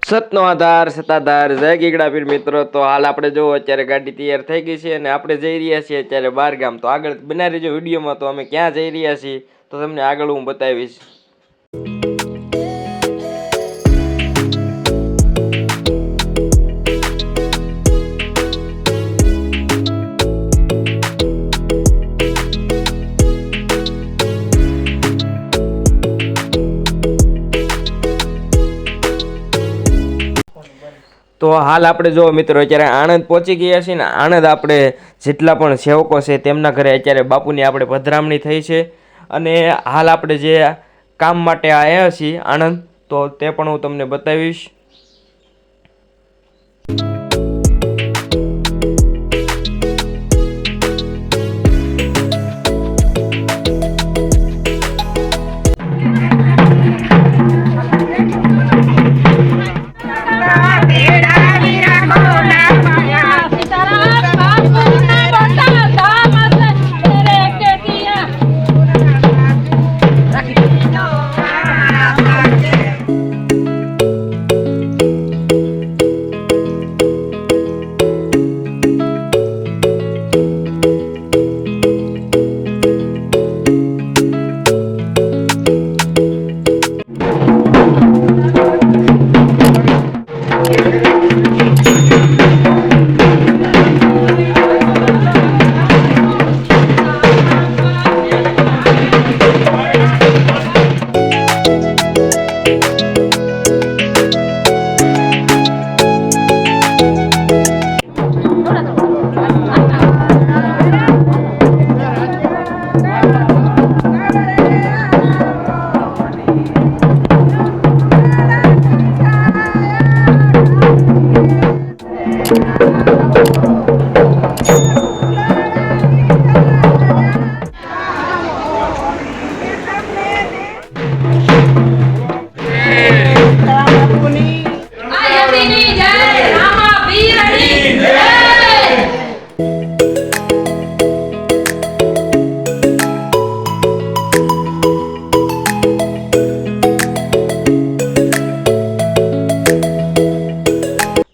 સતનો આધાર સત્તાધાર જય ગીગડા પીર મિત્રો। તો હાલ આપણે જો અત્યારે ગાડી તૈયાર થઈ ગઈ છે અને આપણે જઈ રહ્યા છીએ અત્યારે બહાર ગામ। તો આગળ બના રહેજો વિડીયોમાં। તો અમે ક્યાં જઈ રહ્યા છીએ તો તમને આગળ હું બતાવીશ। તો હાલ આપણે જો મિત્રો અત્યારે આણંદ પહોંચી ગયા છીએ ને। આણંદ આપણે જેટલા પણ સેવકો છે તેમના ઘરે અત્યારે બાપુની આપણે પધરામણી થઈ છે અને હાલ આપણે જે કામ માટે આવ્યા છીએ આણંદ તો તે પણ હું તમને બતાવીશ।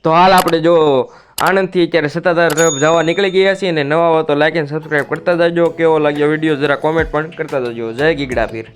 તો હાલ આપણે જો આણંદથી અત્યારે સત્તાધાર તરફ જવા નીકળી ગયા છીએ અને નવા હો તો લાઈક એન્ડ સબસ્ક્રાઈબ કરતા જજો। કેવો લાગ્યો વિડીયો જરા કોમેન્ટ પણ કરતા જજો। જય ગીગડા પીર।